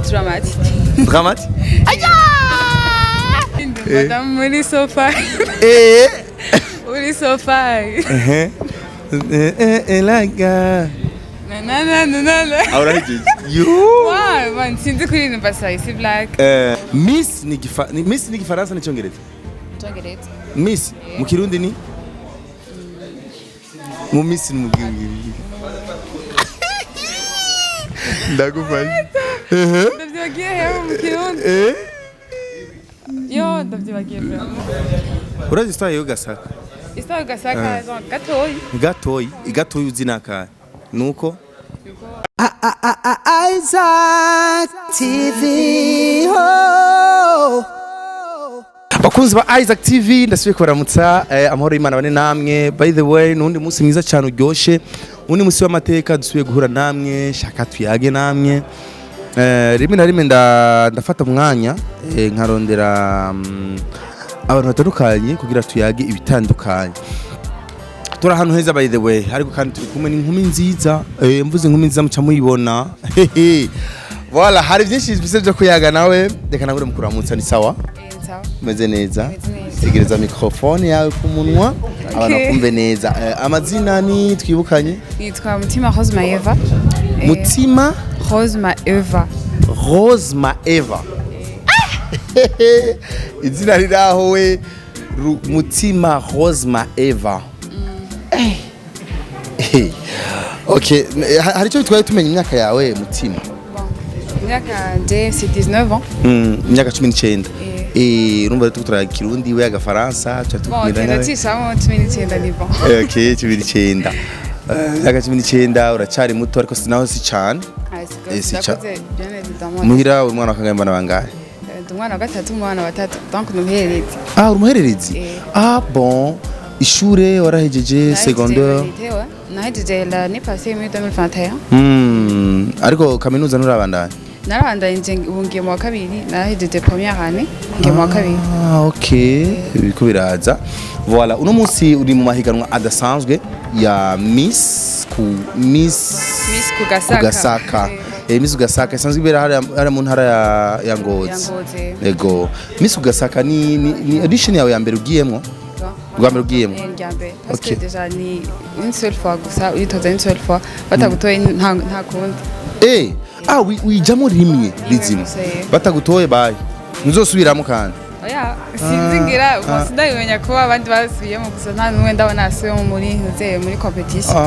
Dramatique. Dramatique? Aïe! Madame muri sofa. Muri sofa. Elaga. Nanana. Ahora hizi. Yo. Wow, man, sinzi kuririmba sai, si black. Miss ni Kifaransa ni Cyongereza? Cyongereza. Miss mu Kirundi ni? Mu Miss ni mugingiri. Ndagufasha. Ndavyibagiye hewe mu Kirundi. Yo, ndavyibagiye bro. Urazi story yo Gasaka? Story Gasaka gatoyi. Gatoyi uzina ka. Nuko Isaac TV ho. Bakunzi ba Isaac TV ndasubiye kubaramutsa amahoro y'Imana bane namwe. By the way nundi munsi mwiza cyane uryoshye. Undi munsi w'amateka dusubiye guhura namwe shaka tuyage namwe. Rimwe na rimwe ndafata umwanya nkarondera abantu batandukanye kugira tuyage ibitandukanye. Tura hano heza by the way ariko kandi turi kumwe n'inkumi nziza mvuze inkumi nziza muca muyibona voilà hari byinshi bise byo kuyaga nawe reka nagure mukuramutsa ni sawa meze neza tegereza microphone yawe ku munwa abantu bakumve neza amazina ni twibukanye nitwa Mutima Rose Maeva Mutima Rose Maeva izina riraho we Mutima Rose Maeva. Okay, hari cyo bitwaye tumenya imyaka yawe Mutima? Imyaka je c'est 19 ans. Imyaka 19. Urumva tutura Kirundi we agafaransa cyo tukumira nawe. Bon, tishamo 19 ni bon. Okay, 19. Imyaka 19 uracari muto ariko sinaho si cyane. Si cyane. Muhira umwana akangamba nabangaye. Umwana wa gatatu umwana wa tatu donc umuhererezi. Umuhererezi? Bon. Ishure warahejeje secondaire nahejeje l'année passée muri 2021 ariko kaminuza nurabandanye narabandanye ubu ngiye mu wa kabiri nahejeje première année ngiye mu wa kabiri okay biko biraza voilà uno munsi uri mu mahiganwa adasanzwe ya Miss Kugasaka Miss Kugasaka isanzwe ibera hari mu ntara ya Ngozi yego Miss Kugasaka ni audition yawe ya mbere ugiyemo ubwambere ugiyemo parce que déjà ni une seule fois gusa uyitoza une seule fois batagutoye nta kundi wijamo rimwe rizima batagutoye baye nuzosubiramo kandi oya sinzingira bose ndabimenya ko abandi basubiyemo gusa nta numwe ndabona asubiye muri competition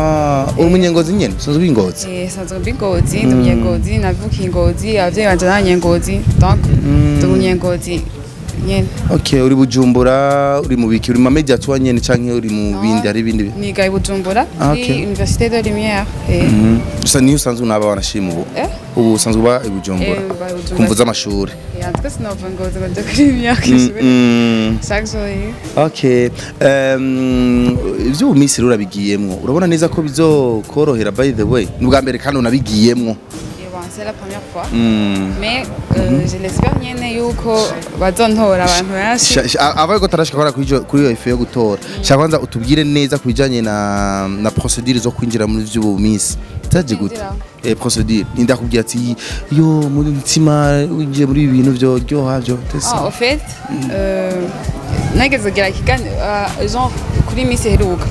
umunyengozi nyene sanzwe bingozi sanzwe bingozi ndumyengozi navuka ingozi abavyeyi banje nanyengozi donc ndumyengozi. Okay, uri Bujumbura, uri mu biki, uri mu media tuwa nyene canke uri mu bindi hari bindi? Niga i Bujumbura, kuri Université de Lumière. Gusa niyo usanzwe unaba wanashima ubu? Ubu usanzwe uba i Bujumbura. Kumvuza amashuri. Twese sinova ngozi ngo kuri imyaka ishuri. Chaque jour. Okay. Ivyo Miss rero urabigiyemwo. Urabona neza ko bizokorohera by the way. N'ubwambere kandi unabigiyemwo. C'est la première fois. Mais je l'espère nyene yuko bazontora abantu benshi. Abaye ko tarashika kora kuri iyo ife yo gutora. Shaka kwanza utubwire neza kubijanye na procedure zo kwinjira muri vy'ubu Miss. Taje gute? Procedure. Ndakubwira ati yo muri Mutima winjiye muri ibi bintu byo ryohavyo. En fait, nageze gira kiganiro genre kuri Miss heruka.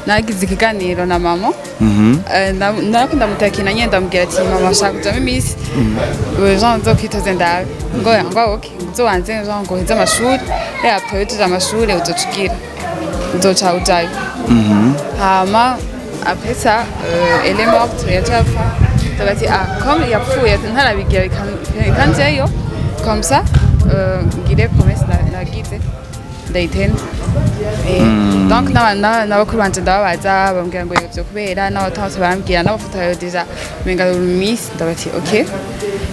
Nagize ikiganiro na mama. Narakunda mutakina nyenda ndamubwira ati mama ashaka kujya Miss. Genre zo kwitoza ndawe. Ngo okay, uzobanze genre ngo heza amashuri. Après tuza amashuri uzocugira. Uzoca ujayo. Hama après ça elle est morte il y a déjà fait comme il y a fou il ntarabigira kanzeyo comme ça ngire promesse la guide ndayitenda donc n'abakuru banje ndababaza bambwira ngo byo kubera n'abatanze bambwira n'abafotoyo déjà menga Miss ndabati okay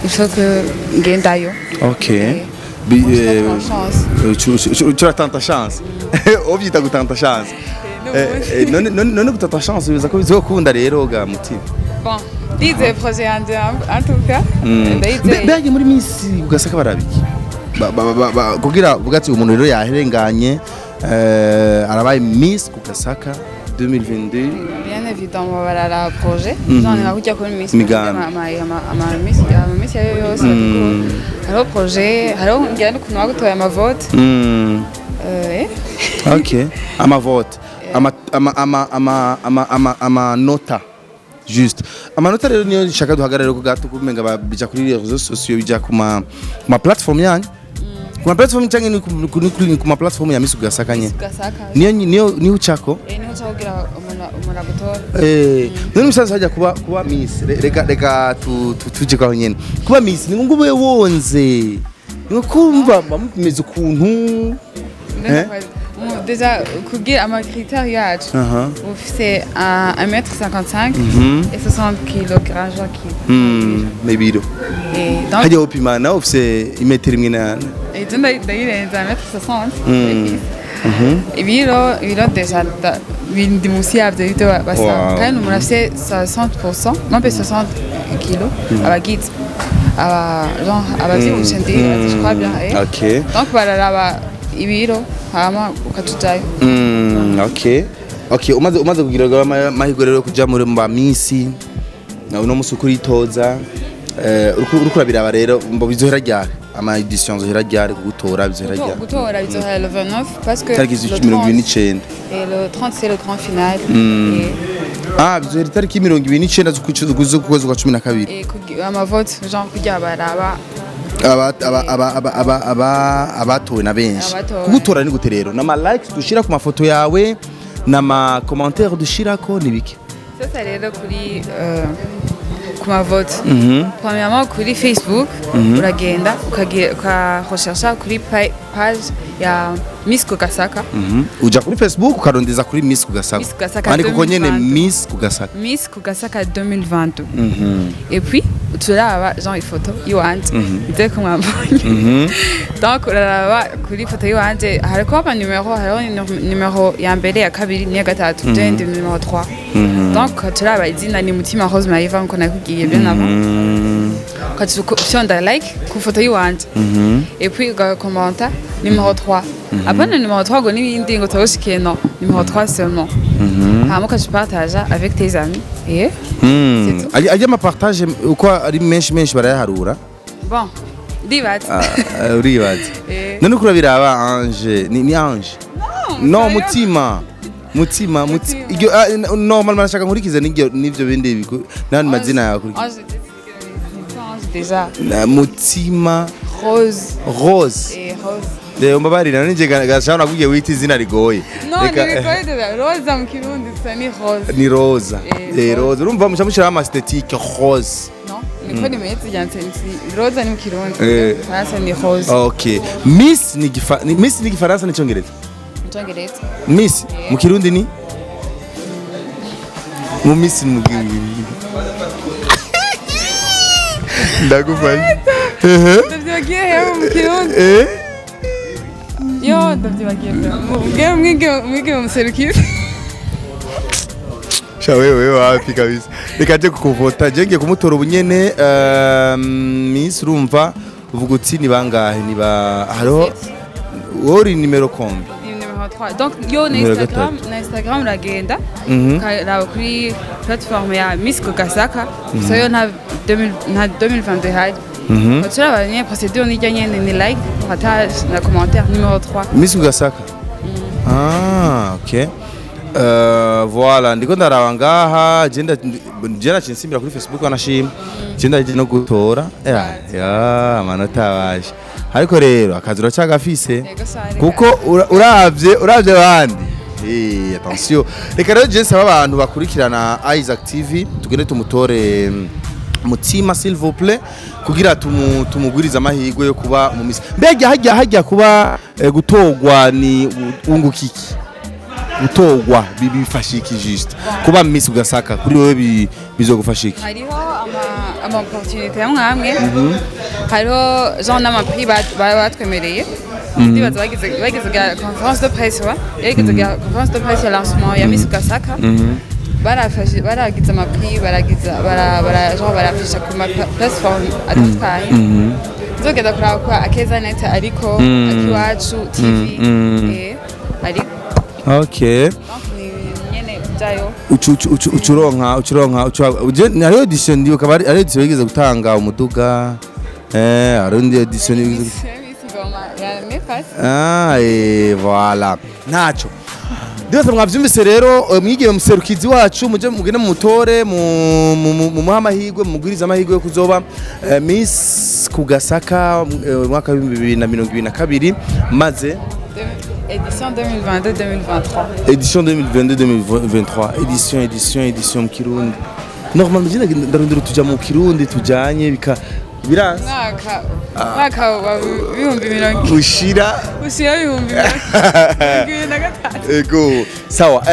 il faut que ngendayo okay tu as tanta chance obyita gutanta chance none gutata chance biza ko bizokunda rero ga Mutima. Bon, dize projet en tout cas. Mbege muri Miss Kugasaka barabiki. Kugira bugati umuntu rero yaherenganye arabaye Miss Kugasaka 2022. Bien évidemment voilà la projet. J'en ai kujya kuri Miss. Migambi. Miss yayo byose hariho projet hariho ngira n'ukuntu wagutoye amavote okay amavote amanota juste amanota rero niyo nshaka duhagarare ko gato kumenga bija kuri réseaux sociaux bija ku ma platform yanyu ku ma platform cyangwa ni ku ma platform ya Miss Ugasakanye niyo uchako niho cyagira umuntu agutora none musaza hajya kuba Miss reka tuje kwa nyene kuba Miss ni ngo ube wonze ngo kumva bamumeze ukuntu déjà Kugira ama critères yacu c'est 1m55 et 60 kg mebiro hajya upima na ufise imetero imwe na ndayirenza 1m60 ibiro déjà bindi musi yavyo bito basa kandi umuntu afise 60% non pas 60 kg abagitse genre abavyibushe ndi je crois bien donc bararaba ibiro hama ukatujayo okay umaze kugira amahirwe rero kuja muri mba misi uno musi kuritoza uriko biraba rero mbo bizohera ryari ama edition zohera ryari kugutora bizohera ryari gutora bizohera le 29 parce que tariki 29 et le 30 c'est le grand final bizohera tariki 29 z'ukwezi kwa 12 amavote genre kugira baraba abatowe na benshi kugutora ni gute rero nama likes dushira ku mafoto yawe nama commentaire dushirako nibiki sasa rero kuri ku mavote premièrement kuri Facebook uragenda ukarechercha kuri page ya Miss Kugasaka uja kuri Facebook ukarondeza kuri Miss Kugasaka kandi kuko nyene Miss Kugasaka 2022 et puis turaba genre ifoto yiwanje ite ko mwambonye donc uraba kuri ifoto yiwanje hariko aba numero ya mbere ya kabiri ni ya gatatu ndi numero 3 donc turaba izina ni mutima Rose Mariva nko nakugiye bien avant quand fyonda like ku foto yiwanje et puis commenta numéro 3 après le numéro 3 go n'ibindi ngo tawushike non numéro 3 seulement hama quand tu partages avec tes amis et ajya ma partage uko ari menshi barayaharura bon divat uribaze none ukura biraba Ange ni Ange no mutima normal manashaka nkurikiza nivyo bindi nani mazina yawe kurikiza déjà mutima Rose Leo mbabarira nje gashana kugiye wita izina rigoye. No, rigoye de Rosa mu Kirundi ni Rose. Ni Rosa. Rosa. Urumva mushamushira ama esthétique Rose. No, niko nimetse yansensi. Rosa ni mu Kirundi. Faransa ni Rose. Okay. Miss ni Gifaransa ni Cyongereza. Cyongereza. Miss mu Kirundi ni mu Miss ni mu Ndagufasha. Ndavyibagiye hewe mu Kirundi. Yo, ndavyibagiye. Mwige umuserukire. Wewe wapi kabisa. Rekaje kukuvota jenge kumutora ubunyene Miss urumva uvuga uti ni bangahe ni ba haro wori numero kombi. Numero 3. Donc yo na Instagram uragenda ukara kuri platform ya Miss Kugasaka. So yo na 2022 haje. Tu as une procédure ni gagner ni like, partage, na commentaire numéro 3. Miss Kugasaka. Ah, OK. Voilà, ndiko ndaraba ngaha jenda chinsimbira kuri Facebook wanashima. Jenda no gutora. Ya, amanota baje. Ariko rero akazura cyagafise kuko uravye bandi. Attention. Reka rero je saba abantu bakurikirana Isaac TV tugende tumutore mutima s'il vous plaît kugira tumuguriza amahirwe yo kuba mu Miss. Mbega hajya kuba gutogwa ni ungukiki. Gutogwa bibifashiki juste kuba Miss Kugasaka kuri wewe bizogufashiki. Hariho ama opportunité yamwe hariho genre nama prix batwemereye ndibaza bageze conférence de presse bageze conférence de presse ya lancement ya Miss Kugasaka baragize amaprix barafisha ku ma platform atandukanye nzogenda kuraba ko akeza net ariko akiwacu TV ariko okay nyene jayo ucuronka hariho edition ndiyo kabari ari edition yigeze gutanga umuduga Arundi edition Miss Goma yarame passe. Voilà ntaco Ndibaza mwavyumvise rero mwigiye muserukizi wacu muje mugene mu mutore mu muhamahigwe mu mugwiriza amahigwe yo kuzoba Miss Kugasaka mwaka wa 2022 maze Édition 2022-2023. Édition 2022-2023 édition mu Kirundi normalement jina ndarondera tuja mu Kirundi tujanye bika biranze mwaka wa 2020 ushira 2023. Ego sawa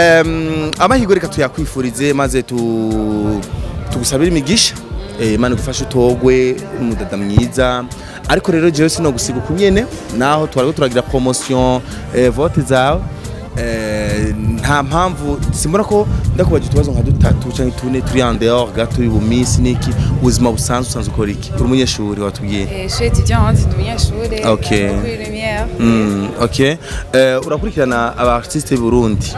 amahigwe reka tuyakwifurize maze tugusabira imigisha Imana gufasha utogwe umudada mwiza ariko rero jewe sino gusiga kunyene naho twariko turagira promotion vote zawe nta mpamvu simbona ko ndakubaje tubazo nka dutatu canke tune turi en dehors gato y'ubumisi niki ubuzima busanzwe usanzwe ukora iki uri umunyeshuri watubwiye je suis étudiante ndi umunyeshuri Okay. Okay urakurikirana aba artiste b'u Burundi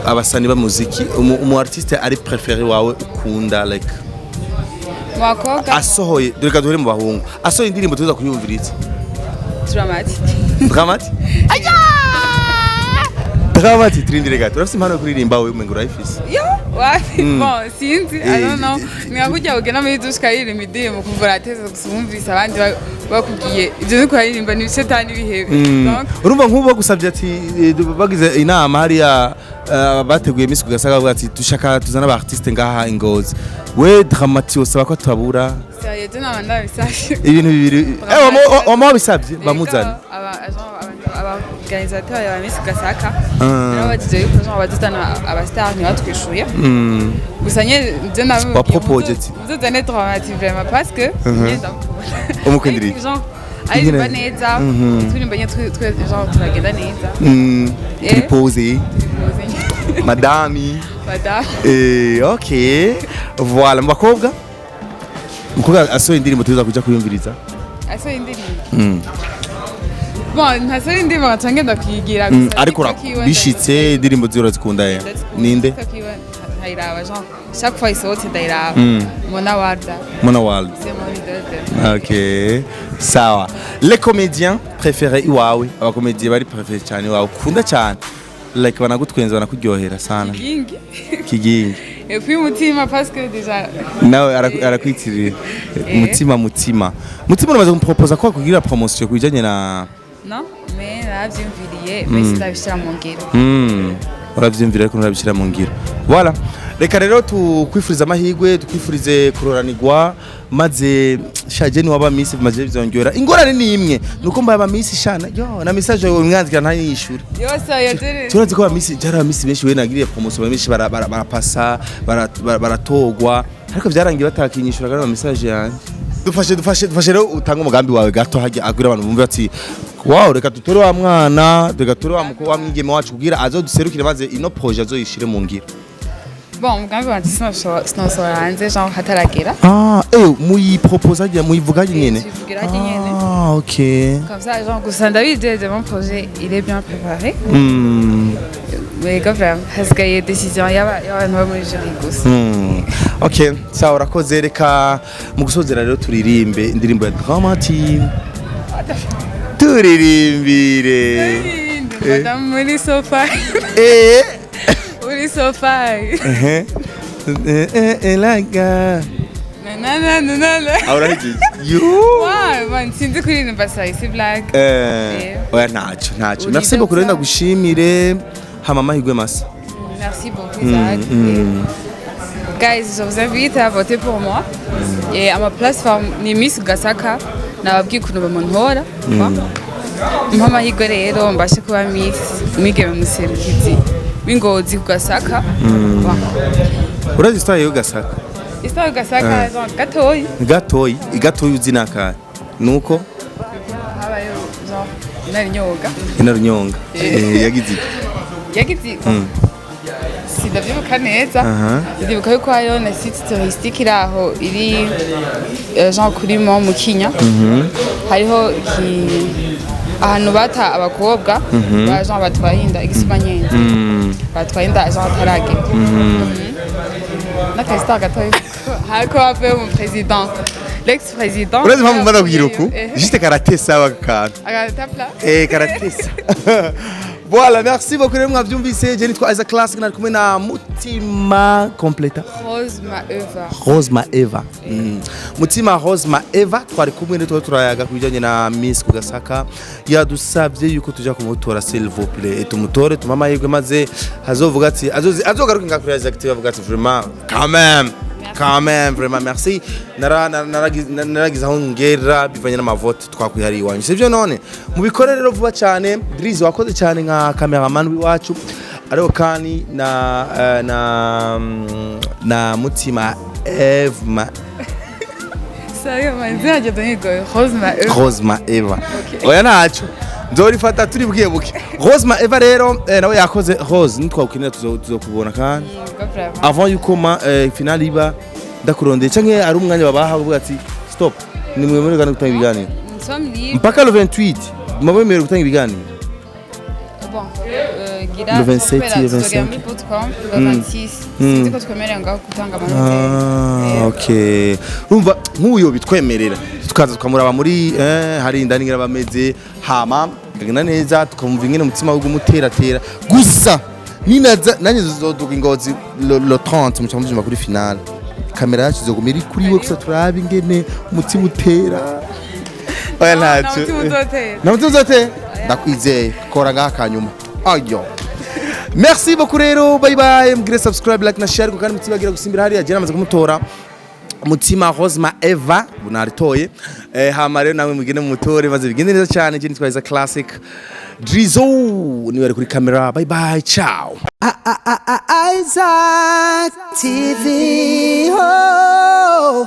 abasani ba muziki umu artiste ari préféré wawe ukunda like Mwakoga asohoye dore duhere mu bahungu asohoye indirimbo tuza kuyumviriza dramatique. Dramatique turindire gato urafite impano yo kuririmba wewe umengo urayifise Yo, bon, sinzi, I don't know. Ningakujya ugena muri douche karirimba indirimbo kumva urateze gusumvisa abandi bakubwiye ibyo ni kuririmba ni shetani bihebe. Donc urumva nk'ubu bagusabye ati bagize inama hariya bateguye Miss Kugasaka bavuga ati dushaka tuzana aba artiste ngaha ingozi we Dramatique usaba ko tubura sérieux je n'abanda bisabye. ibintu bibiri wama bisabye bamuzana aba organisateur ya Miss Kugasaka nabo bagize yuko jean badutana aba star ni batwishuye gusa nye je nawe bapropose ati muzane Dramatique vraiment parce que umukundiri aririmba neza turirimba nye twe jean turagenda neza tripose madame okay voilà mubakobwa asohoye indirimbo tuza kuja kuyumviriza asohoye indirimbo bon ntasohoye indirimbo nkacange ndakwigira gusa ariko bishitse indirimbo ziro zikunda ninde ndayiraba jean chaque fois isohotse ndayiraba Mona Ward c'est mon idole. Okay sawa les comédiens préférés iwawe abakomediye bari préféré cyane iwawe ukunda cyane like banagutwenza banakuryohera sana Kigingi et puis mutima parce que déjà nawe arakwitirira mutima uramaze kumproposa ko kugira promotion kujanye na non mais navyumviriye mais sindabishira mu ngiro uravyumvira ariko nurabishira mu ngiro voilà reka rero tukwifuriza amahigwe tukwifurize kuroranirwa maze shaje ni waba Miss maze bizongera ingorane ni imwe nuko mbaye aba Miss shana yo na message yo mwanzikira nta yishura yose yadere turazi ko aba Miss jara Miss benshi we nagiriye promotion benshi barapasa baratogwa ariko byarangiye batakinyishura gara message yanjye dufashe rero utanga umugambi wawe gato haje agura abantu bumve ati wow reka tutore wa mwana reka tutore wa mukobwa mwigeme wacu kugira azoduserukire maze ino projet azoyishire mu ngiro. Bon, umugambi wanje sinosohora hanze genre hataragera. Muyi propose agiye muyivuga nyene. Tuvugira nyene. OK. Comme ça genre gusa ndabideze mon projet il est bien préparé. Mais quand même hasigaye décision y'abantu bo muri jury gusa. OK, sawa urakoze reka mu gusozera rero turirimbe indirimbo ya Dramatique. Turirimbire. Madame muri sofa. Uri sofa. Elaga. Na. Ahora hiki. You. Ouais, man, sinzi kuririmba ça, c'est blague. Ouais, nacho. Merci beaucoup renda gushimire hama mahigwe masa. Merci beaucoup Isaac. Guys, je vous invite à voter pour moi. Et à ma plateforme ni Miss Kugasaka nababwiye ukuntu bamuntora. Amahigwe rero mbashe kuba Miss umwigeme muserukizi w'ingozi Kugasaka. Urazi story yo Kugasaka? Story Kugasaka gatoyi uzina ka nuko habayo inarunyonga yagize sindavyibuka neza ndibuka yuko hariho na site touristique iraho iri Jean kuri mu Kinya hariho ahantu bata abakobwa ba Jean batwahinda igispanyenze batwahinda Jean Partage n'akasita gatoyi hariko avuye mu president l'ex-président. Urazi mpamvu mbana kugira uku juste karatesa wakakantu Agatapla. karatesa. Voilà, merci beaucoup rero mwavyumvise. Je nitwa Isaac Classic nari kumwe na Mutima Completa Rose Maeva. Mutima Rose Maeva twari kumwe rero turayaga kubijanye na Miss Kugasaka yadusavye yuko tuja kumutora s'il vous plaît tumutore tumama yegwe maze hazovuga ati azogaruka ngakuri Isaac TV avuga ati vraiment quand même vraiment merci naragize aho ngera bivanye n'amavote twakwihari iwanyu sivyo none mubikore rero vuba cyane Drizzy wakoze cyane nka cameraman wacu ariko kandi na Mutima Eva Sérieux, mais j'ai donné Rose Maeva oya nacho nzorifata turi bwiye buke Rose Maeva rero nawe yakoze Rose nitwaukinira tuzokubona kandi avant yuko finale iba ndakurondeye canke ari umwanya babaha bavuga ati stop ni mwe muri gutanga ibiganiro mpaka le 28 mwe gutanga ibiganiro bon le 27 le 25 le 26 sinzi ko twemerera ngaho gutanga amanota okay urumva nk'uyo bitwemerera tukaza tukamuraba muri hari indaningira bameze hama gagena neza tukamumva ingene umutima w'ugumutera gusa ninaza nanye zoduka ingozi le 30 mucamujima kuri finale kamera yacu izoguma iri kuri we gusa turabe ingene umutima utera oya ntacyo na mutima uzotera ndakwizeye kora ngaha kanyuma ayo merci beaucoup rero bye bye mugire subscribe like na share kandi mutibagira gusimbira hariya je namaze kumutora Mutima Rose Maeva bunaritoye hama rero namwe mugende mumutore maze bigende neza cyane je nitwa Isaac Classic Drizzy niwe ari kuri camera bye bye ciao Isaac TV. Oh.